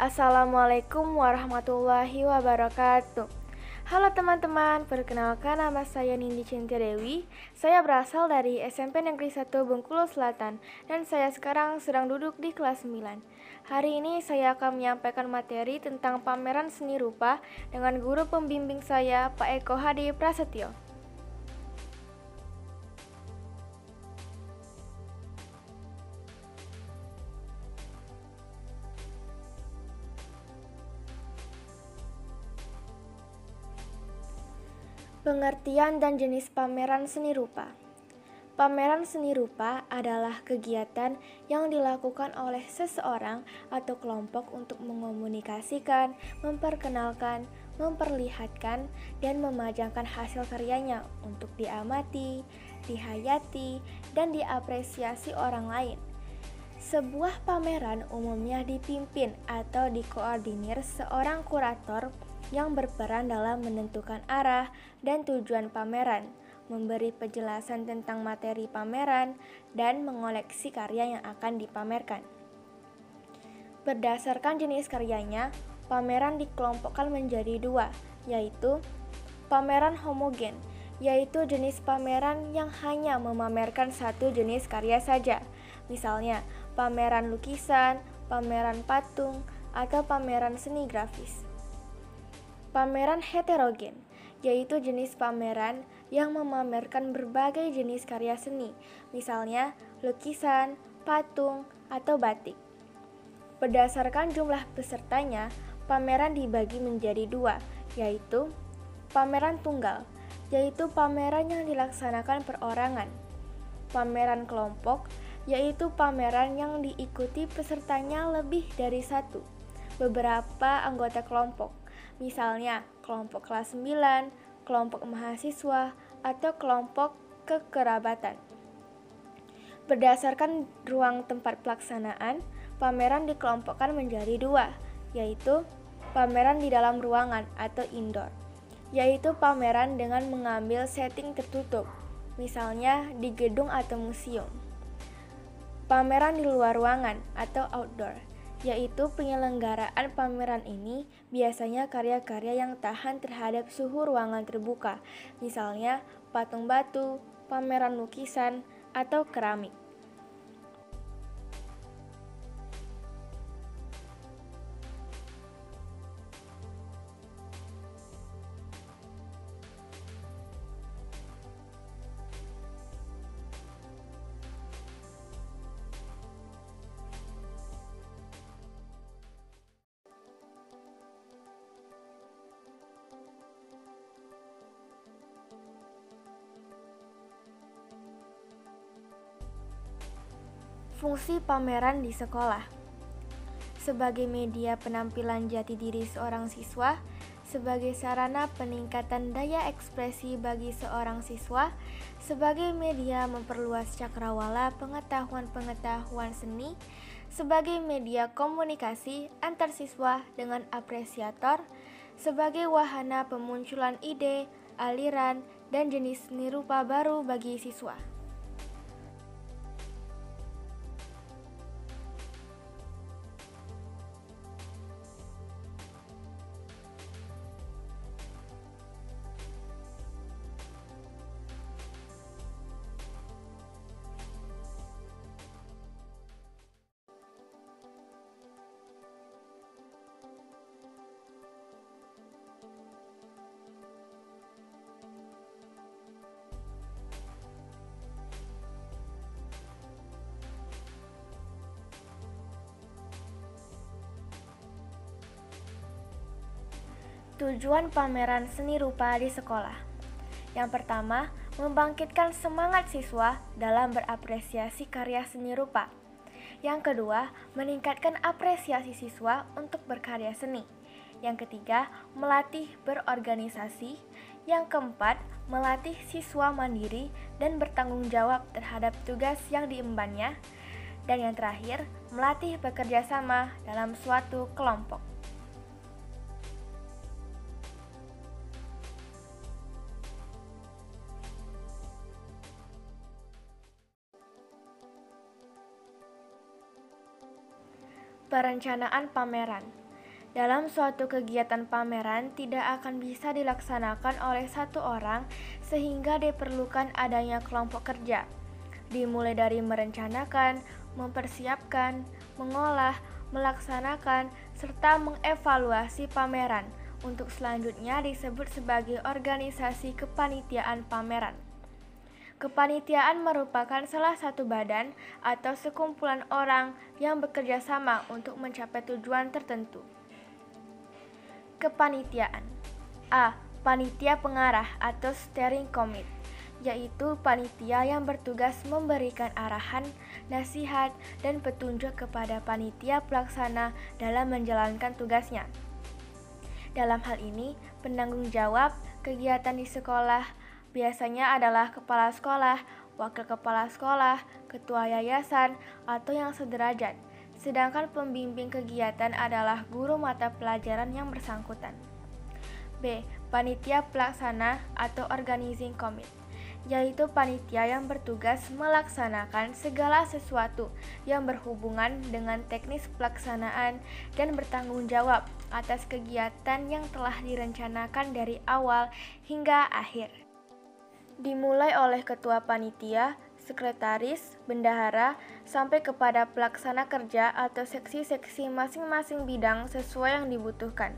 Assalamualaikum warahmatullahi wabarakatuh. Halo teman-teman, perkenalkan nama saya Nindi Cintia Dewi. Saya berasal dari SMP Negeri 1 Bengkulu Selatan dan saya sekarang sedang duduk di kelas 9. Hari ini saya akan menyampaikan materi tentang pameran seni rupa dengan guru pembimbing saya, Pak Eko Hadi Prasetyo. Pengertian dan jenis pameran seni rupa. Pameran seni rupa adalah kegiatan yang dilakukan oleh seseorang atau kelompok untuk mengomunikasikan, memperkenalkan, memperlihatkan, dan memajangkan hasil karyanya untuk diamati, dihayati, dan diapresiasi orang lain. Sebuah pameran umumnya dipimpin atau dikoordinir seorang kurator yang berperan dalam menentukan arah dan tujuan pameran, memberi penjelasan tentang materi pameran, dan mengoleksi karya yang akan dipamerkan. Berdasarkan jenis karyanya, pameran dikelompokkan menjadi dua, yaitu pameran homogen, yaitu jenis pameran yang hanya memamerkan satu jenis karya saja, misalnya pameran lukisan, pameran patung, atau pameran seni grafis. Pameran heterogen, yaitu jenis pameran yang memamerkan berbagai jenis karya seni, misalnya lukisan, patung, atau batik. Berdasarkan jumlah pesertanya, pameran dibagi menjadi dua, yaitu pameran tunggal, yaitu pameran yang dilaksanakan perorangan. Pameran kelompok, yaitu pameran yang diikuti pesertanya lebih dari satu, beberapa anggota kelompok. Misalnya kelompok kelas 9, kelompok mahasiswa, atau kelompok kekerabatan. Berdasarkan ruang tempat pelaksanaan, pameran dikelompokkan menjadi dua, yaitu pameran di dalam ruangan atau indoor, yaitu pameran dengan mengambil setting tertutup, misalnya di gedung atau museum. Pameran di luar ruangan atau outdoor, yaitu penyelenggaraan pameran ini biasanya karya-karya yang tahan terhadap suhu ruangan terbuka, misalnya patung batu, pameran lukisan, atau keramik. Fungsi pameran di sekolah sebagai media penampilan jati diri seorang siswa, sebagai sarana peningkatan daya ekspresi bagi seorang siswa, sebagai media memperluas cakrawala pengetahuan-pengetahuan seni, sebagai media komunikasi antar siswa dengan apresiator, sebagai wahana pemunculan ide, aliran, dan jenis seni rupa baru bagi siswa. Tujuan pameran seni rupa di sekolah. Yang pertama, membangkitkan semangat siswa dalam berapresiasi karya seni rupa. Yang kedua, meningkatkan apresiasi siswa untuk berkarya seni. Yang ketiga, melatih berorganisasi. Yang keempat, melatih siswa mandiri dan bertanggung jawab terhadap tugas yang diembannya. Dan yang terakhir, melatih bekerja sama dalam suatu kelompok. Perencanaan pameran. Dalam suatu kegiatan pameran tidak akan bisa dilaksanakan oleh satu orang sehingga diperlukan adanya kelompok kerja. Dimulai dari merencanakan, mempersiapkan, mengolah, melaksanakan, serta mengevaluasi pameran. Untuk selanjutnya disebut sebagai organisasi kepanitiaan pameran. Kepanitiaan merupakan salah satu badan atau sekumpulan orang yang bekerja sama untuk mencapai tujuan tertentu. Kepanitiaan. A. Panitia pengarah atau steering committee, yaitu panitia yang bertugas memberikan arahan, nasihat, dan petunjuk kepada panitia pelaksana dalam menjalankan tugasnya. Dalam hal ini, penanggung jawab kegiatan di sekolah biasanya adalah kepala sekolah, wakil kepala sekolah, ketua yayasan, atau yang sederajat. Sedangkan pembimbing kegiatan adalah guru mata pelajaran yang bersangkutan. B. Panitia pelaksana atau organizing committee, yaitu panitia yang bertugas melaksanakan segala sesuatu yang berhubungan dengan teknis pelaksanaan dan bertanggung jawab atas kegiatan yang telah direncanakan dari awal hingga akhir. Dimulai oleh ketua panitia, sekretaris, bendahara, sampai kepada pelaksana kerja atau seksi-seksi masing-masing bidang sesuai yang dibutuhkan.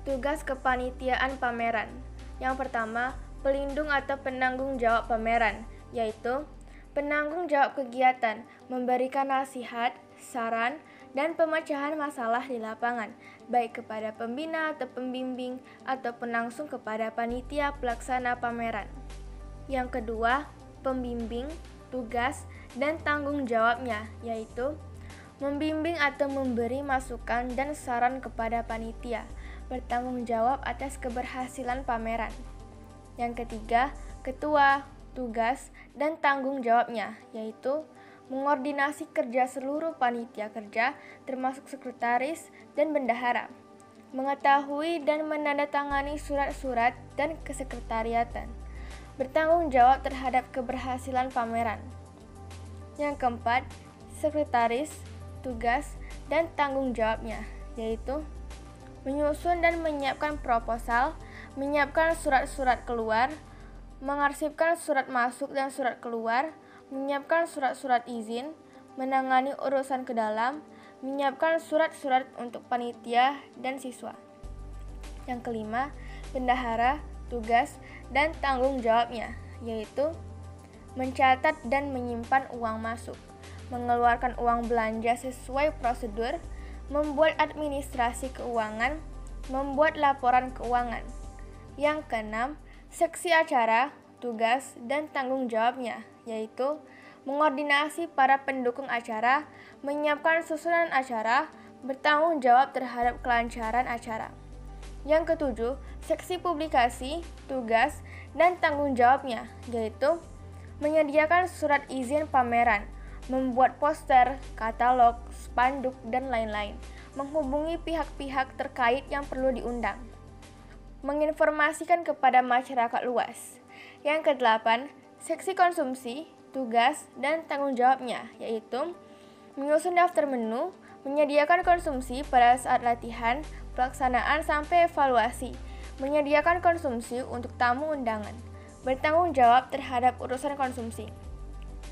Tugas kepanitiaan pameran. Yang pertama, pelindung atau penanggung jawab pameran, yaitu penanggung jawab kegiatan, memberikan nasihat, saran, dan pemecahan masalah di lapangan, baik kepada pembina atau pembimbing, ataupun langsung kepada panitia pelaksana pameran. Yang kedua, pembimbing, tugas, dan tanggung jawabnya, yaitu membimbing atau memberi masukan dan saran kepada panitia, bertanggung jawab atas keberhasilan pameran. Yang ketiga, ketua, tugas, dan tanggung jawabnya, yaitu mengordinasi kerja seluruh panitia kerja, termasuk sekretaris dan bendahara, mengetahui dan menandatangani surat-surat dan kesekretariatan, bertanggung jawab terhadap keberhasilan pameran. Yang keempat, sekretaris, tugas, dan tanggung jawabnya, yaitu menyusun dan menyiapkan proposal, menyiapkan surat-surat keluar, mengarsipkan surat masuk dan surat keluar, menyiapkan surat-surat izin, menangani urusan ke dalam, menyiapkan surat-surat untuk panitia dan siswa. Yang kelima, bendahara, tugas, dan tanggung jawabnya, yaitu mencatat dan menyimpan uang masuk, mengeluarkan uang belanja sesuai prosedur, membuat administrasi keuangan, membuat laporan keuangan. Yang keenam, seksi acara, tugas, dan tanggung jawabnya, yaitu mengordinasi para pendukung acara, menyiapkan susunan acara, bertanggung jawab terhadap kelancaran acara. Yang ketujuh, seksi publikasi, tugas, dan tanggung jawabnya, yaitu menyediakan surat izin pameran, membuat poster, katalog, spanduk, dan lain-lain, menghubungi pihak-pihak terkait yang perlu diundang, menginformasikan kepada masyarakat luas. Yang kedelapan, seksi konsumsi, tugas, dan tanggung jawabnya, yaitu menyusun daftar menu, menyediakan konsumsi pada saat latihan, pelaksanaan sampai evaluasi, menyediakan konsumsi untuk tamu undangan, bertanggung jawab terhadap urusan konsumsi.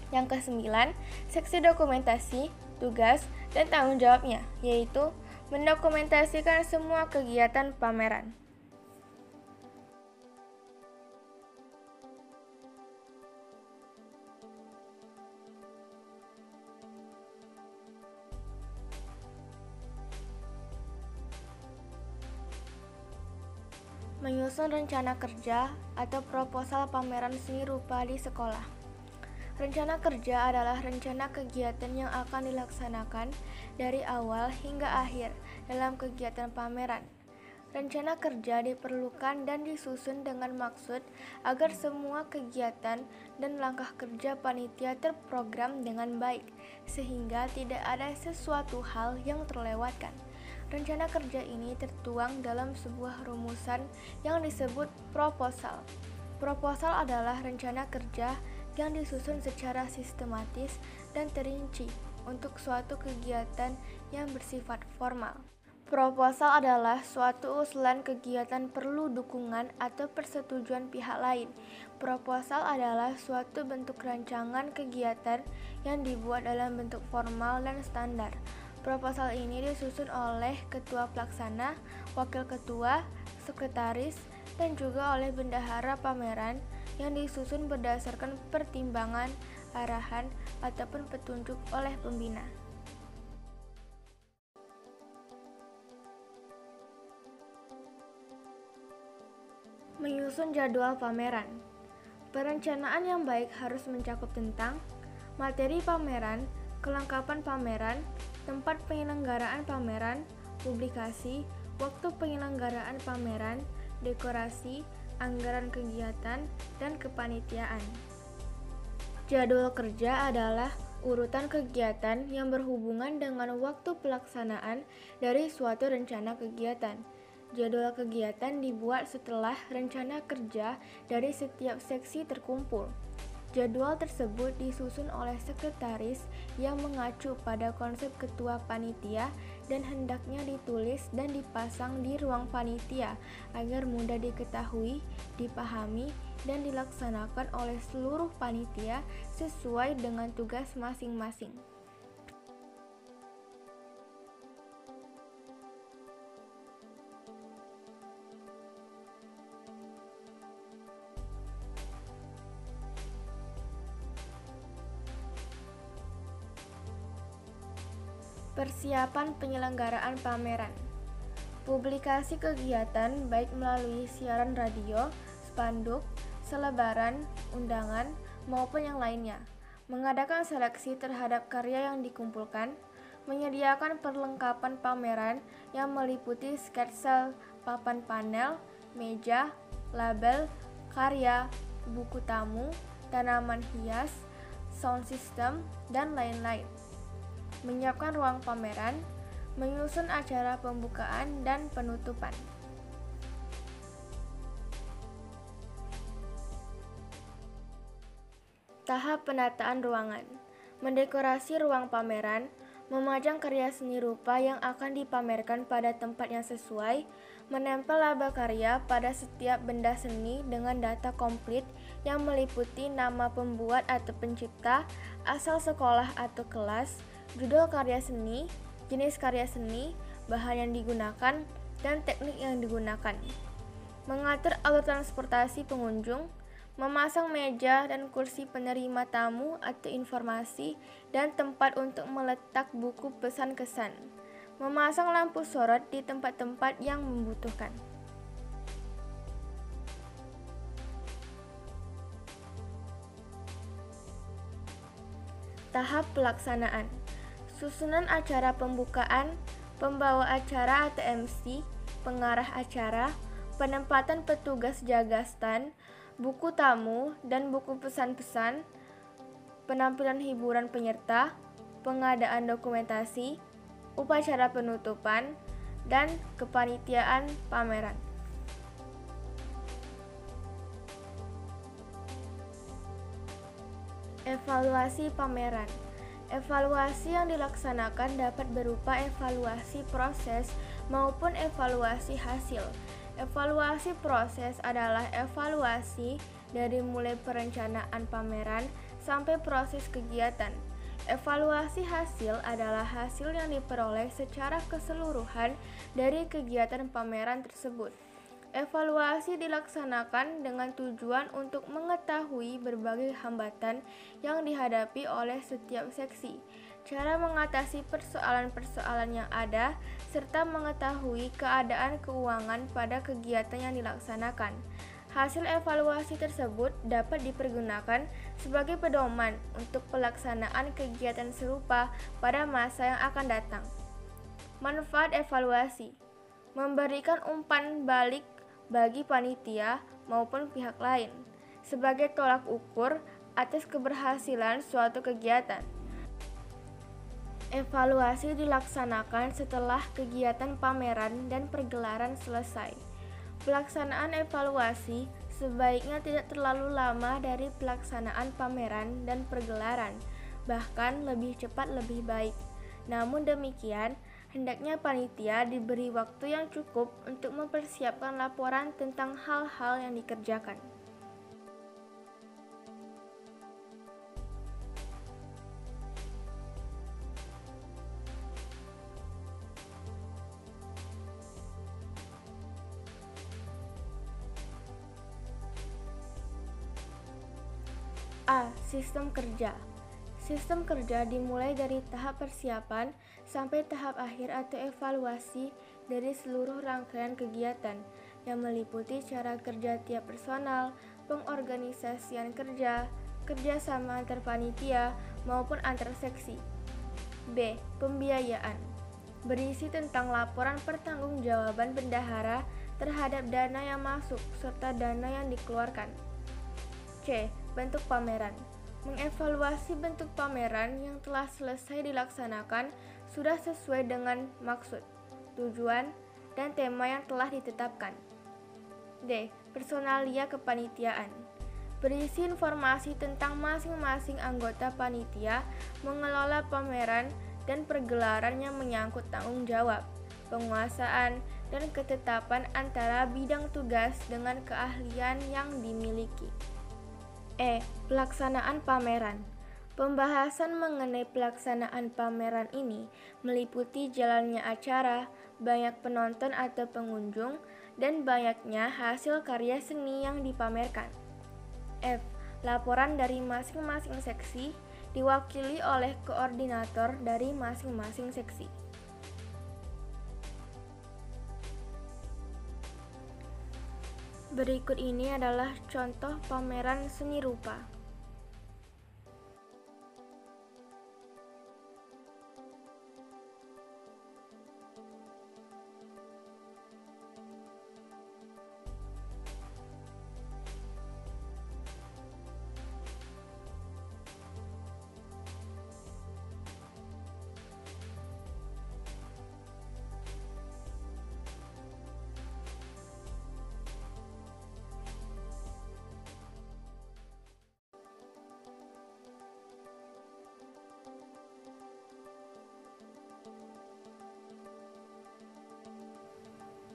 Yang kesembilan, seksi dokumentasi, tugas, dan tanggung jawabnya, yaitu mendokumentasikan semua kegiatan pameran. Menyusun rencana kerja atau proposal pameran seni rupa di sekolah. Rencana kerja adalah rencana kegiatan yang akan dilaksanakan dari awal hingga akhir dalam kegiatan pameran. Rencana kerja diperlukan dan disusun dengan maksud agar semua kegiatan dan langkah kerja panitia terprogram dengan baik, sehingga tidak ada sesuatu hal yang terlewatkan. Rencana kerja ini tertuang dalam sebuah rumusan yang disebut proposal. Proposal adalah rencana kerja yang disusun secara sistematis dan terinci untuk suatu kegiatan yang bersifat formal. Proposal adalah suatu usulan kegiatan perlu dukungan atau persetujuan pihak lain. Proposal adalah suatu bentuk rancangan kegiatan yang dibuat dalam bentuk formal dan standar. Proposal ini disusun oleh ketua pelaksana, wakil ketua, sekretaris, dan juga oleh bendahara pameran yang disusun berdasarkan pertimbangan, arahan, ataupun petunjuk oleh pembina. Menyusun jadwal pameran. Perencanaan yang baik harus mencakup tentang materi pameran, kelengkapan pameran, tempat penyelenggaraan pameran, publikasi, waktu penyelenggaraan pameran, dekorasi, anggaran kegiatan, dan kepanitiaan. Jadwal kerja adalah urutan kegiatan yang berhubungan dengan waktu pelaksanaan dari suatu rencana kegiatan. Jadwal kegiatan dibuat setelah rencana kerja dari setiap seksi terkumpul. Jadwal tersebut disusun oleh sekretaris yang mengacu pada konsep ketua panitia dan hendaknya ditulis dan dipasang di ruang panitia agar mudah diketahui, dipahami, dan dilaksanakan oleh seluruh panitia sesuai dengan tugas masing-masing. Persiapan penyelenggaraan pameran. Publikasi kegiatan baik melalui siaran radio, spanduk, selebaran, undangan, maupun yang lainnya. Mengadakan seleksi terhadap karya yang dikumpulkan. Menyediakan perlengkapan pameran yang meliputi sketsa papan panel, meja, label, karya, buku tamu, tanaman hias, sound system, dan lain-lain. Menyiapkan ruang pameran, menyusun acara pembukaan dan penutupan. Tahap penataan ruangan. Mendekorasi ruang pameran, memajang karya seni rupa yang akan dipamerkan pada tempat yang sesuai, menempel laba karya pada setiap benda seni dengan data komplit yang meliputi nama pembuat atau pencipta, asal sekolah atau kelas, judul karya seni, jenis karya seni, bahan yang digunakan, dan teknik yang digunakan. Mengatur alur transportasi pengunjung, memasang meja dan kursi penerima tamu atau informasi, dan tempat untuk meletak buku pesan kesan. Memasang lampu sorot di tempat-tempat yang membutuhkan. Tahap pelaksanaan. Susunan acara pembukaan, pembawa acara atau MC, pengarah acara, penempatan petugas jaga stand, buku tamu dan buku pesan-pesan, penampilan hiburan penyerta, pengadaan dokumentasi, upacara penutupan, dan kepanitiaan pameran. Evaluasi pameran. Evaluasi yang dilaksanakan dapat berupa evaluasi proses maupun evaluasi hasil. Evaluasi proses adalah evaluasi dari mulai perencanaan pameran sampai proses kegiatan. Evaluasi hasil adalah hasil yang diperoleh secara keseluruhan dari kegiatan pameran tersebut. Evaluasi dilaksanakan dengan tujuan untuk mengetahui berbagai hambatan yang dihadapi oleh setiap seksi, cara mengatasi persoalan-persoalan yang ada, serta mengetahui keadaan keuangan pada kegiatan yang dilaksanakan. Hasil evaluasi tersebut dapat dipergunakan sebagai pedoman untuk pelaksanaan kegiatan serupa pada masa yang akan datang. Manfaat evaluasi: memberikan umpan balik bagi panitia maupun pihak lain sebagai tolak ukur atas keberhasilan suatu kegiatan. Evaluasi dilaksanakan setelah kegiatan pameran dan pergelaran selesai. Pelaksanaan evaluasi sebaiknya tidak terlalu lama dari pelaksanaan pameran dan pergelaran, bahkan lebih cepat lebih baik. Namun demikian, hendaknya panitia diberi waktu yang cukup untuk mempersiapkan laporan tentang hal-hal yang dikerjakan. A. Sistem kerja. Sistem kerja dimulai dari tahap persiapan sampai tahap akhir atau evaluasi dari seluruh rangkaian kegiatan yang meliputi cara kerja tiap personal, pengorganisasian kerja, kerjasama antar panitia maupun antar seksi. B. Pembiayaan. Berisi tentang laporan pertanggungjawaban bendahara terhadap dana yang masuk serta dana yang dikeluarkan. C. Bentuk pameran. Mengevaluasi bentuk pameran yang telah selesai dilaksanakan sudah sesuai dengan maksud, tujuan, dan tema yang telah ditetapkan. D. Personalia kepanitiaan. Berisi informasi tentang masing-masing anggota panitia mengelola pameran dan pergelaran yang menyangkut tanggung jawab, penguasaan, dan ketetapan antara bidang tugas dengan keahlian yang dimiliki. E. Pelaksanaan pameran. Pembahasan mengenai pelaksanaan pameran ini meliputi jalannya acara, banyak penonton atau pengunjung, dan banyaknya hasil karya seni yang dipamerkan. F. Laporan dari masing-masing seksi diwakili oleh koordinator dari masing-masing seksi. Berikut ini adalah contoh pameran seni rupa.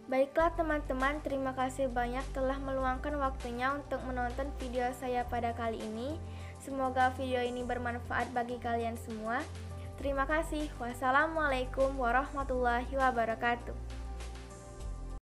Baiklah teman-teman, terima kasih banyak telah meluangkan waktunya untuk menonton video saya pada kali ini. Semoga video ini bermanfaat bagi kalian semua. Terima kasih. Wassalamualaikum warahmatullahi wabarakatuh.